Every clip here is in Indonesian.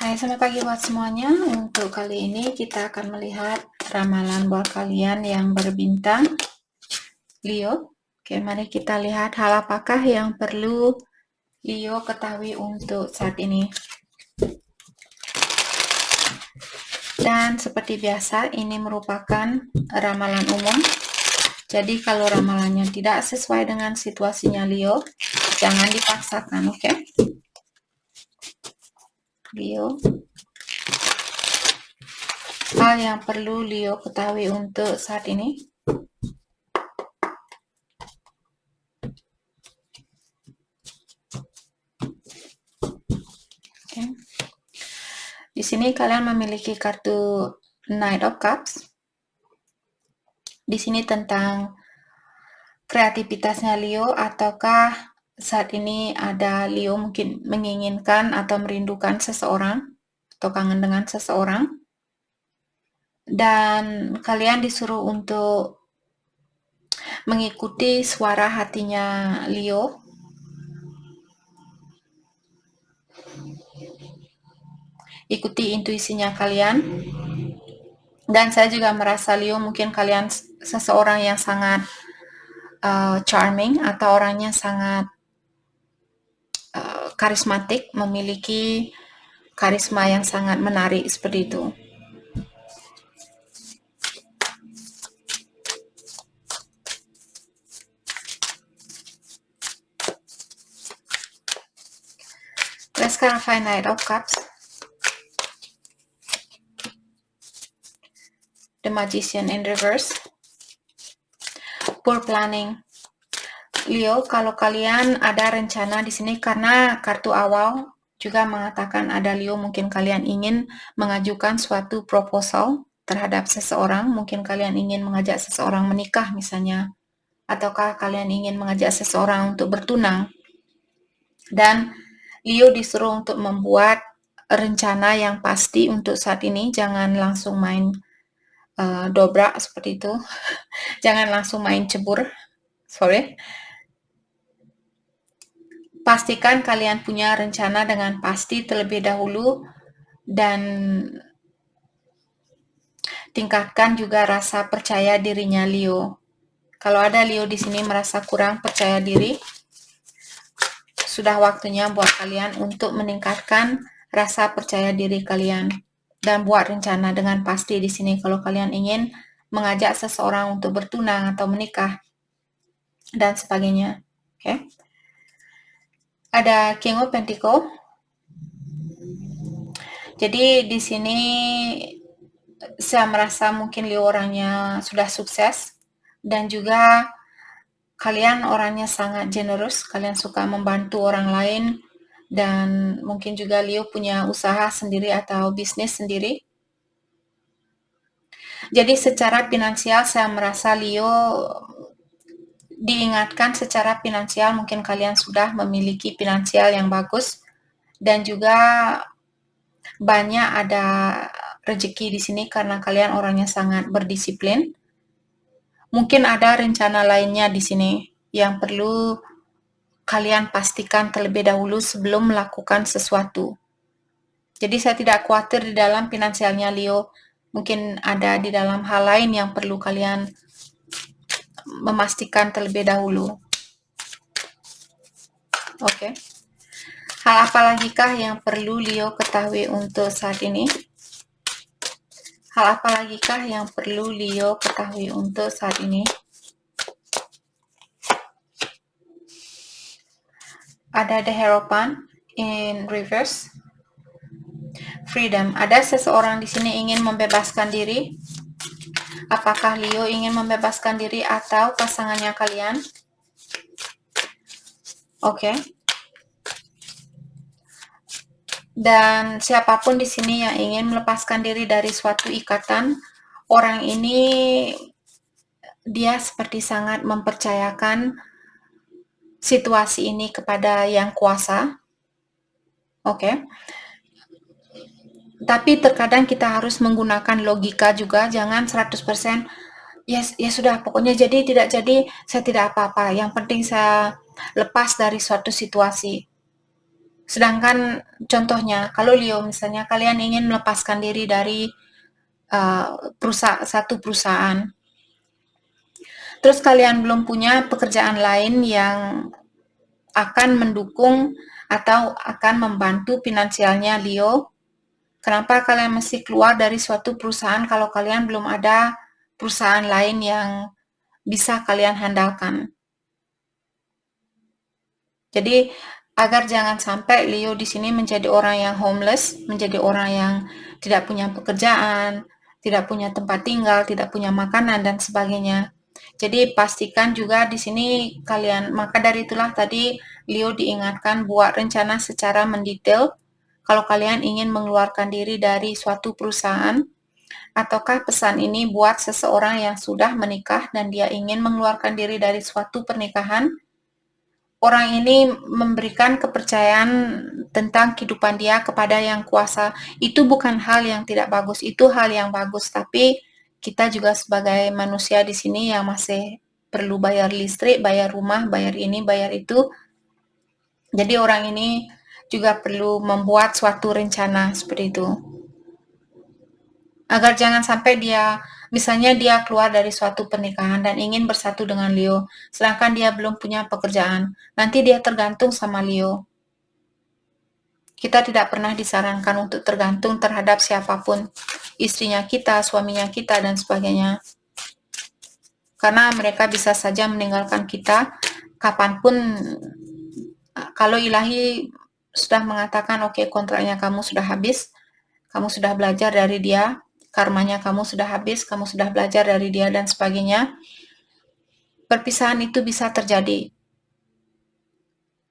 Hai, selamat pagi buat semuanya. Untuk kali ini kita akan melihat ramalan buat kalian yang berbintang Leo. Oke, mari kita lihat hal apakah yang perlu Leo ketahui untuk saat ini. Dan seperti biasa, ini merupakan ramalan umum. Jadi kalau ramalannya tidak sesuai dengan situasinya Leo, jangan dipaksakan, oke? Leo. Hal yang perlu Leo ketahui untuk saat ini. Oke. Di sini kalian memiliki kartu Knight of Cups. Di sini tentang kreativitasnya Leo, ataukah saat ini ada Leo mungkin menginginkan atau merindukan seseorang atau kangen dengan seseorang, dan kalian disuruh untuk mengikuti suara hatinya Leo. Ikuti intuisinya kalian. Dan saya juga merasa Leo mungkin kalian seseorang yang sangat charming atau orangnya sangat karismatik, memiliki karisma yang sangat menarik seperti itu. Let's clarify Knight of Cups. The Magician in reverse. Poor planning. Leo, kalau kalian ada rencana di sini, karena kartu awal juga mengatakan ada Leo, mungkin kalian ingin mengajukan suatu proposal terhadap seseorang, mungkin kalian ingin mengajak seseorang menikah misalnya, ataukah kalian ingin mengajak seseorang untuk bertunang. Dan Leo disuruh untuk membuat rencana yang pasti untuk saat ini, jangan langsung main dobrak seperti itu. Jangan langsung main cebur. Sorry. Pastikan kalian punya rencana dengan pasti terlebih dahulu, dan tingkatkan juga rasa percaya dirinya Leo. Kalau ada Leo di sini merasa kurang percaya diri, sudah waktunya buat kalian untuk meningkatkan rasa percaya diri kalian dan buat rencana dengan pasti di sini kalau kalian ingin mengajak seseorang untuk bertunang atau menikah dan sebagainya. Oke. Ada King of Pentacle. Jadi di sini saya merasa mungkin Leo orangnya sudah sukses, dan juga kalian orangnya sangat generous, kalian suka membantu orang lain, dan mungkin juga Leo punya usaha sendiri atau bisnis sendiri. Jadi secara finansial saya merasa Leo diingatkan secara finansial, mungkin kalian sudah memiliki finansial yang bagus, dan juga banyak ada rezeki di sini karena kalian orangnya sangat berdisiplin. Mungkin ada rencana lainnya di sini yang perlu kalian pastikan terlebih dahulu sebelum melakukan sesuatu. Jadi saya tidak khawatir di dalam finansialnya Leo. Mungkin ada di dalam hal lain yang perlu kalian memastikan terlebih dahulu. Oke. Hal apa lagi kah yang perlu Leo ketahui untuk saat ini? Hal apa lagi kah yang perlu Leo ketahui untuk saat ini? Ada The Hierophant in reverse. Freedom. Ada seseorang di sini ingin membebaskan diri. Apakah Leo ingin membebaskan diri atau pasangannya kalian? Oke. Dan siapapun di sini yang ingin melepaskan diri dari suatu ikatan, orang ini dia seperti sangat mempercayakan situasi ini kepada yang kuasa. Oke. Tapi terkadang kita harus menggunakan logika juga, jangan 100% ya sudah, pokoknya jadi tidak jadi, saya tidak apa-apa. Yang penting saya lepas dari suatu situasi. Sedangkan contohnya, kalau Leo misalnya kalian ingin melepaskan diri dari satu perusahaan, terus kalian belum punya pekerjaan lain yang akan mendukung atau akan membantu finansialnya Leo, kenapa kalian mesti keluar dari suatu perusahaan kalau kalian belum ada perusahaan lain yang bisa kalian handalkan? Jadi agar jangan sampai Leo di sini menjadi orang yang homeless, menjadi orang yang tidak punya pekerjaan, tidak punya tempat tinggal, tidak punya makanan dan sebagainya. Jadi pastikan juga di sini kalian, maka dari itulah tadi Leo diingatkan buat rencana secara mendetail kalau kalian ingin mengeluarkan diri dari suatu perusahaan, ataukah pesan ini buat seseorang yang sudah menikah dan dia ingin mengeluarkan diri dari suatu pernikahan. Orang ini memberikan kepercayaan tentang kehidupan dia kepada yang kuasa. Itu bukan hal yang tidak bagus, itu hal yang bagus. Tapi kita juga sebagai manusia di sini yang masih perlu bayar listrik, bayar rumah, bayar ini, bayar itu. Jadi orang ini juga perlu membuat suatu rencana seperti itu. Agar jangan sampai misalnya dia keluar dari suatu pernikahan dan ingin bersatu dengan Leo, sedangkan dia belum punya pekerjaan. Nanti dia tergantung sama Leo. Kita tidak pernah disarankan untuk tergantung terhadap siapapun, istrinya kita, suaminya kita, dan sebagainya. Karena mereka bisa saja meninggalkan kita kapanpun. Kalau ilahi sudah mengatakan, oke, kontraknya kamu sudah habis, kamu sudah belajar dari dia, karmanya kamu sudah habis, kamu sudah belajar dari dia, dan sebagainya, perpisahan itu bisa terjadi.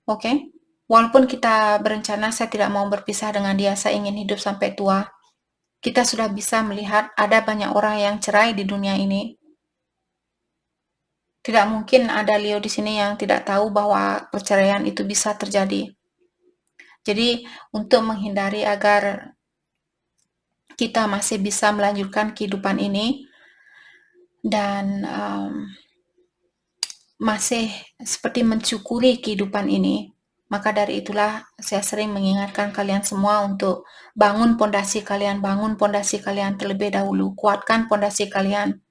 Oke? Walaupun kita berencana, saya tidak mau berpisah dengan dia, saya ingin hidup sampai tua. Kita sudah bisa melihat ada banyak orang yang cerai di dunia ini. Tidak mungkin ada Leo di sini yang tidak tahu bahwa perceraian itu bisa terjadi. Jadi, untuk menghindari agar kita masih bisa melanjutkan kehidupan ini dan masih seperti mensyukuri kehidupan ini, maka dari itulah saya sering mengingatkan kalian semua untuk bangun pondasi kalian terlebih dahulu, kuatkan pondasi kalian.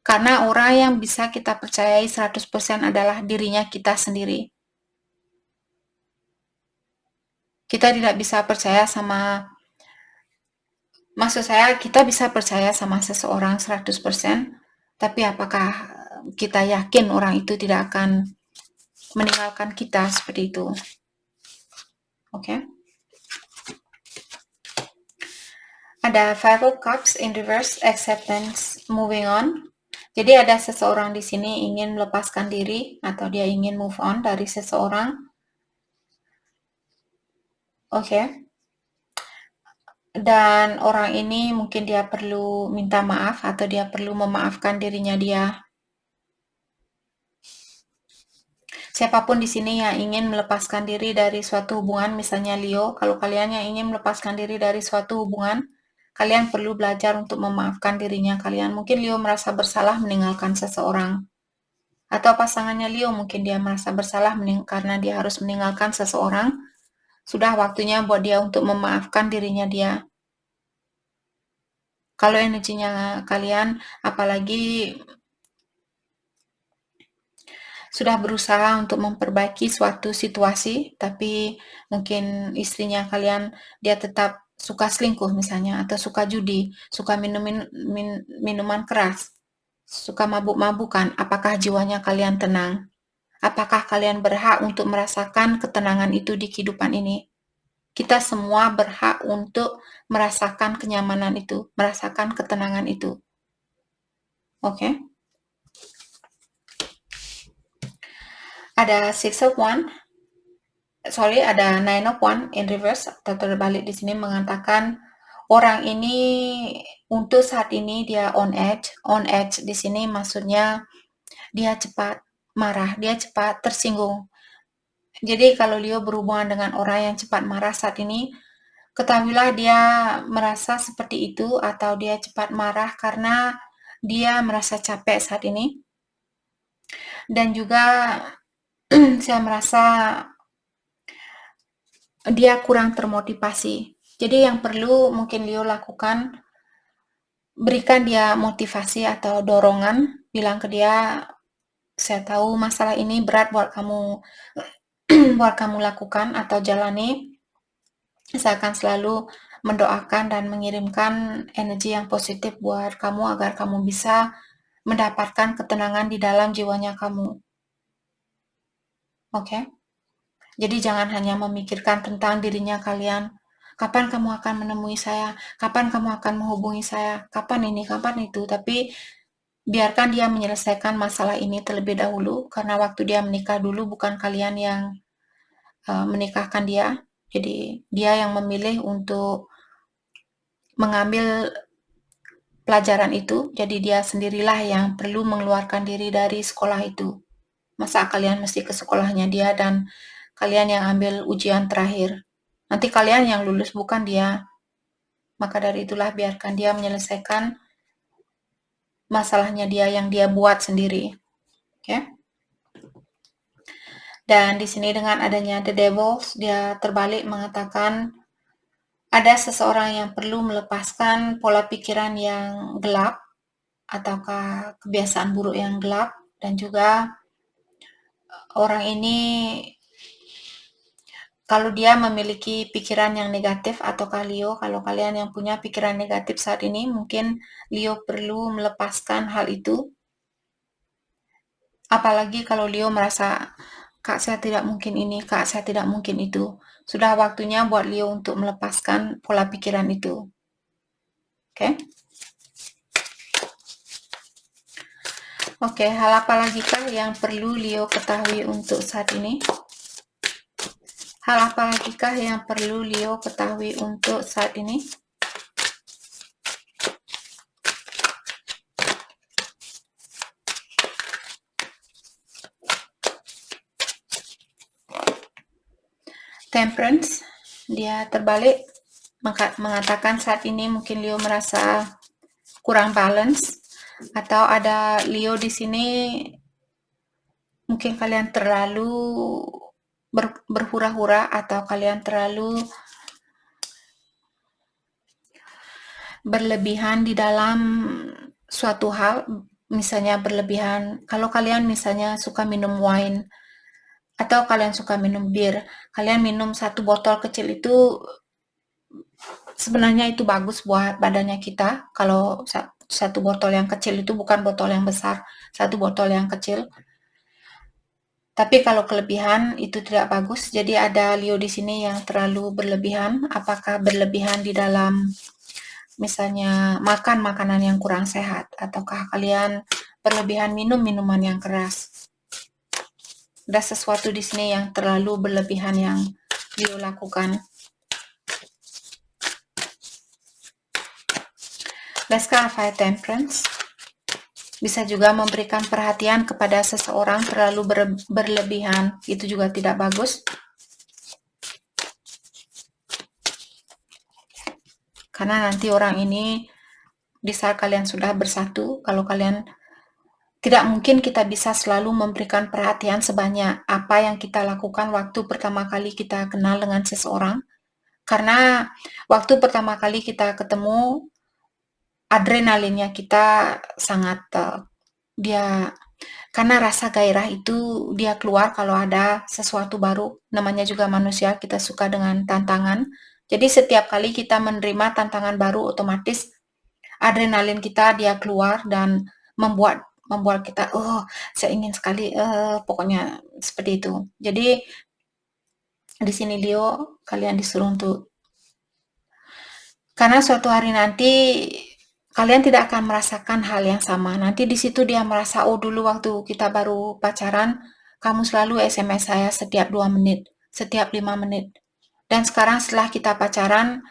Karena orang yang bisa kita percayai 100% adalah dirinya kita sendiri. Kita tidak bisa percaya maksud saya kita bisa percaya sama seseorang 100%, tapi apakah kita yakin orang itu tidak akan meninggalkan kita seperti itu? Oke. Ada Five of Cups in reverse, acceptance, moving on. Jadi ada seseorang di sini ingin melepaskan diri atau dia ingin move on dari seseorang. Oke. Dan orang ini mungkin dia perlu minta maaf atau dia perlu memaafkan dirinya dia. Siapapun di sini yang ingin melepaskan diri dari suatu hubungan, misalnya Leo, kalau kalian yang ingin melepaskan diri dari suatu hubungan, kalian perlu belajar untuk memaafkan dirinya kalian. Mungkin Leo merasa bersalah meninggalkan seseorang. Atau pasangannya Leo mungkin dia merasa bersalah karena dia harus meninggalkan seseorang. Sudah waktunya buat dia untuk memaafkan dirinya dia. Kalau energinya kalian, apalagi sudah berusaha untuk memperbaiki suatu situasi, tapi mungkin istrinya kalian dia tetap suka selingkuh misalnya, atau suka judi, suka minuman keras, suka mabuk-mabukan, apakah jiwanya kalian tenang? Apakah kalian berhak untuk merasakan ketenangan itu di kehidupan ini? Kita semua berhak untuk merasakan kenyamanan itu, merasakan ketenangan itu. Oke? Ada Six of Wands, ada Nine of Wands in reverse atau terbalik di sini mengatakan orang ini untuk saat ini dia on edge. On edge di sini maksudnya dia cepat marah, dia cepat tersinggung. Jadi kalau Leo berhubungan dengan orang yang cepat marah saat ini, ketahuilah dia merasa seperti itu atau dia cepat marah karena dia merasa capek saat ini. Dan juga saya merasa dia kurang termotivasi. Jadi yang perlu mungkin Leo lakukan, berikan dia motivasi atau dorongan, bilang ke dia, saya tahu masalah ini berat buat kamu buat kamu lakukan atau jalani. Saya akan selalu mendoakan dan mengirimkan energi yang positif buat kamu agar kamu bisa mendapatkan ketenangan di dalam jiwanya kamu. Oke? Jadi jangan hanya memikirkan tentang dirinya kalian. Kapan kamu akan menemui saya? Kapan kamu akan menghubungi saya? Kapan ini, kapan itu? Tapi biarkan dia menyelesaikan masalah ini terlebih dahulu, karena waktu dia menikah dulu bukan kalian yang menikahkan dia. Jadi dia yang memilih untuk mengambil pelajaran itu, jadi dia sendirilah yang perlu mengeluarkan diri dari sekolah itu. Masa kalian mesti ke sekolahnya dia dan kalian yang ambil ujian terakhir. Nanti kalian yang lulus bukan dia. Maka dari itulah biarkan dia menyelesaikan masalahnya dia yang dia buat sendiri. Oke? Dan di sini dengan adanya The Devils, dia terbalik mengatakan ada seseorang yang perlu melepaskan pola pikiran yang gelap ataukah kebiasaan buruk yang gelap, dan juga orang ini kalau dia memiliki pikiran yang negatif ataukah Leo, kalau kalian yang punya pikiran negatif saat ini, mungkin Leo perlu melepaskan hal itu. Apalagi kalau Leo merasa, Kak saya tidak mungkin ini, Kak saya tidak mungkin itu. Sudah waktunya buat Leo untuk melepaskan pola pikiran itu. Oke? Oke, hal apa lagi kah yang perlu Leo ketahui untuk saat ini? Hal apa lagi kah yang perlu Leo ketahui untuk saat ini? Temperance, dia terbalik mengatakan saat ini mungkin Leo merasa kurang balance, atau ada Leo di sini mungkin kalian terlalu berhura-hura atau kalian terlalu berlebihan di dalam suatu hal, misalnya berlebihan kalau kalian misalnya suka minum wine atau kalian suka minum bir, kalian minum satu botol kecil itu sebenarnya itu bagus buat badannya kita. Kalau satu botol yang kecil itu bukan botol yang besar, satu botol yang kecil. Tapi kalau kelebihan itu tidak bagus. Jadi ada Leo di sini yang terlalu berlebihan. Apakah berlebihan di dalam misalnya makan makanan yang kurang sehat, ataukah kalian berlebihan minum minuman yang keras? Ada sesuatu di sini yang terlalu berlebihan yang Leo lakukan. Let's clarify temperance. Bisa juga memberikan perhatian kepada seseorang terlalu berlebihan, itu juga tidak bagus. Karena nanti orang ini di saat kalian sudah bersatu, kalau kalian tidak mungkin kita bisa selalu memberikan perhatian sebanyak apa yang kita lakukan waktu pertama kali kita kenal dengan seseorang. Karena waktu pertama kali kita ketemu, adrenalinnya kita sangat dia karena rasa gairah itu dia keluar kalau ada sesuatu baru. Namanya juga manusia, kita suka dengan tantangan. Jadi setiap kali kita menerima tantangan baru, otomatis adrenalin kita dia keluar dan membuat kita, oh saya ingin sekali, pokoknya seperti itu. Jadi di sini Leo, kalian disuruh untuk karena suatu hari nanti kalian tidak akan merasakan hal yang sama. Nanti di situ dia merasa, oh dulu waktu kita baru pacaran, kamu selalu SMS saya setiap 2 menit, setiap 5 menit. Dan sekarang setelah kita pacaran,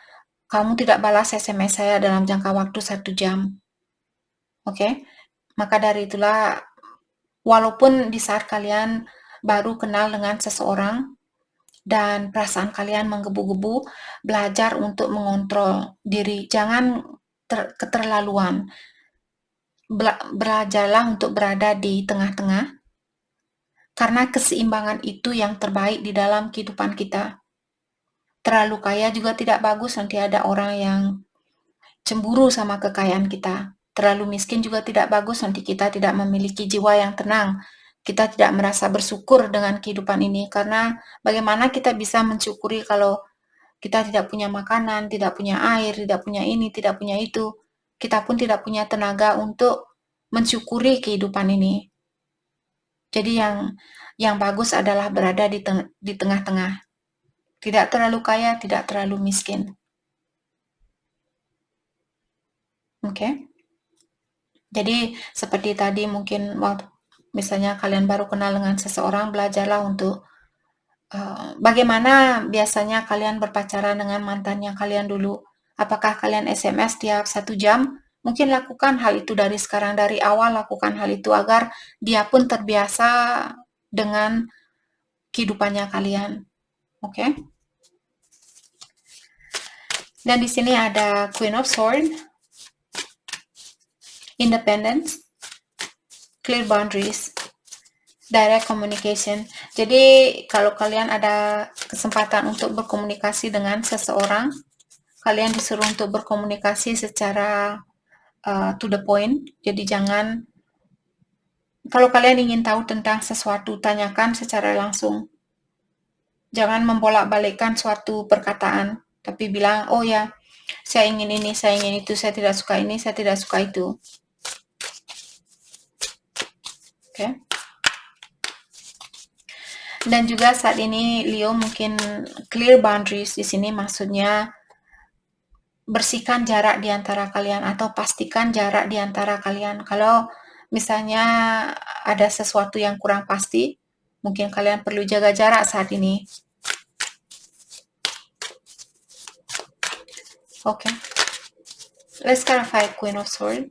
kamu tidak balas SMS saya dalam jangka waktu 1 jam. Oke? Maka dari itulah, walaupun di saat kalian baru kenal dengan seseorang, dan perasaan kalian menggebu-gebu, belajar untuk mengontrol diri. Jangan keterlaluan. Belajarlah untuk berada di tengah-tengah, karena keseimbangan itu yang terbaik di dalam kehidupan kita. Terlalu kaya juga tidak bagus, nanti ada orang yang cemburu sama kekayaan kita. Terlalu miskin juga tidak bagus, nanti kita tidak memiliki jiwa yang tenang. Kita tidak merasa bersyukur dengan kehidupan ini, karena bagaimana kita bisa mensyukuri kalau kita tidak punya makanan, tidak punya air, tidak punya ini, tidak punya itu. Kita pun tidak punya tenaga untuk mensyukuri kehidupan ini. Jadi yang bagus adalah berada di tengah-tengah. Tidak terlalu kaya, tidak terlalu miskin. Oke. Jadi seperti tadi mungkin waktu misalnya kalian baru kenal dengan seseorang, belajarlah untuk bagaimana biasanya kalian berpacaran dengan mantannya kalian dulu. Apakah kalian SMS tiap 1 jam? Mungkin lakukan hal itu dari sekarang, dari awal lakukan hal itu agar dia pun terbiasa dengan kehidupannya kalian. Oke? Dan di sini ada Queen of Swords, Independence, Clear Boundaries, Direct Communication. Jadi kalau kalian ada kesempatan untuk berkomunikasi dengan seseorang, kalian disuruh untuk berkomunikasi secara to the point. Jadi jangan, kalau kalian ingin tahu tentang sesuatu, tanyakan secara langsung. Jangan membolak-balikkan suatu perkataan, tapi bilang, oh ya, saya ingin ini, saya ingin itu, saya tidak suka ini, saya tidak suka itu. Oke. Dan juga saat ini Leo mungkin clear boundaries di sini maksudnya bersihkan jarak di antara kalian atau pastikan jarak di antara kalian. Kalau misalnya ada sesuatu yang kurang pasti, mungkin kalian perlu jaga jarak saat ini. Oke. Let's clarify Queen of Swords.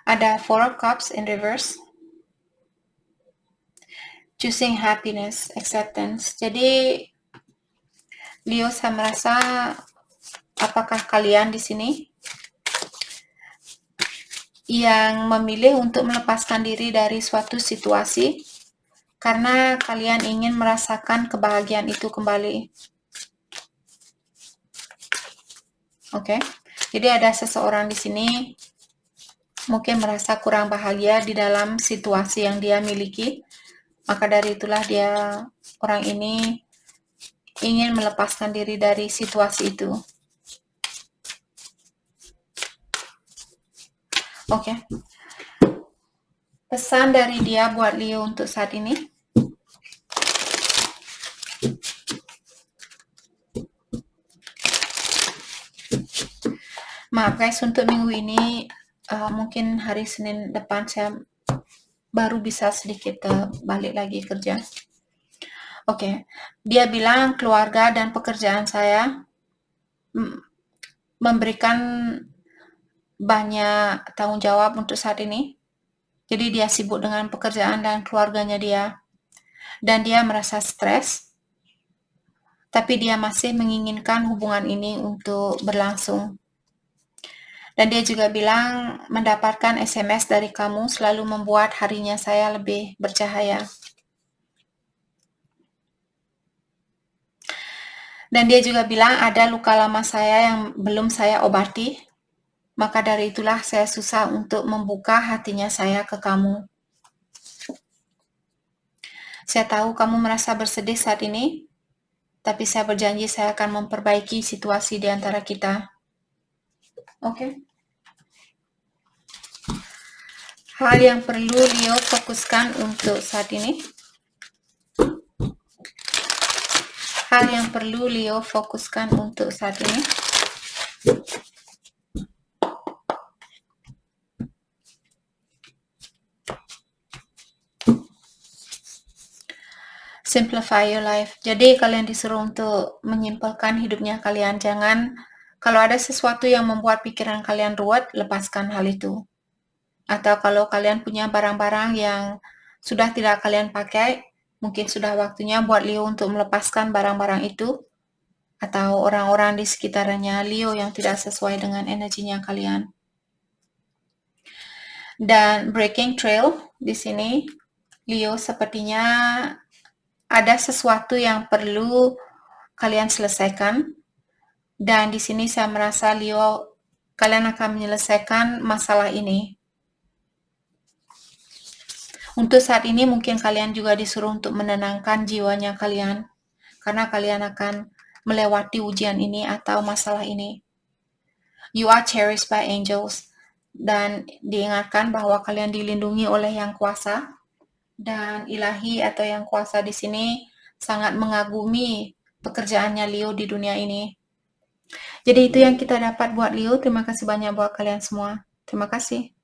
Ada Four of Cups in reverse. Choosing happiness, acceptance. Jadi Leo, saya merasa apakah kalian di sini yang memilih untuk melepaskan diri dari suatu situasi karena kalian ingin merasakan kebahagiaan itu kembali. Oke. Jadi ada seseorang di sini mungkin merasa kurang bahagia di dalam situasi yang dia miliki. Maka dari itulah orang ini ingin melepaskan diri dari situasi itu. Oke. Pesan dari dia buat Leo untuk saat ini. Maaf guys, untuk minggu ini mungkin hari Senin depan saya baru bisa sedikit balik lagi kerja. Oke. Dia bilang keluarga dan pekerjaan saya memberikan banyak tanggung jawab untuk saat ini. Jadi dia sibuk dengan pekerjaan dan keluarganya dia. Dan dia merasa stres. Tapi dia masih menginginkan hubungan ini untuk berlangsung. Dan dia juga bilang mendapatkan SMS dari kamu selalu membuat harinya saya lebih bercahaya. Dan dia juga bilang ada luka lama saya yang belum saya obati. Maka dari itulah saya susah untuk membuka hatinya saya ke kamu. Saya tahu kamu merasa bersedih saat ini, tapi saya berjanji saya akan memperbaiki situasi di antara kita. Oke. Hal yang perlu Leo fokuskan untuk saat ini. Hal yang perlu Leo fokuskan untuk saat ini. Simplify your life. Jadi kalian disuruh untuk menyimpelkan hidupnya kalian. Jangan, kalau ada sesuatu yang membuat pikiran kalian ruwet, lepaskan hal itu. Atau kalau kalian punya barang-barang yang sudah tidak kalian pakai, mungkin sudah waktunya buat Leo untuk melepaskan barang-barang itu. Atau orang-orang di sekitarnya Leo yang tidak sesuai dengan energinya kalian. Dan breaking trail, di sini Leo sepertinya ada sesuatu yang perlu kalian selesaikan, dan di sini saya merasa Leo kalian akan menyelesaikan masalah ini. Untuk saat ini mungkin kalian juga disuruh untuk menenangkan jiwanya kalian, karena kalian akan melewati ujian ini atau masalah ini. You are cherished by angels, dan diingatkan bahwa kalian dilindungi oleh Yang Kuasa, dan ilahi atau Yang Kuasa di sini sangat mengagumi pekerjaannya Leo di dunia ini. Jadi itu yang kita dapat buat Leo. Terima kasih banyak buat kalian semua. Terima kasih.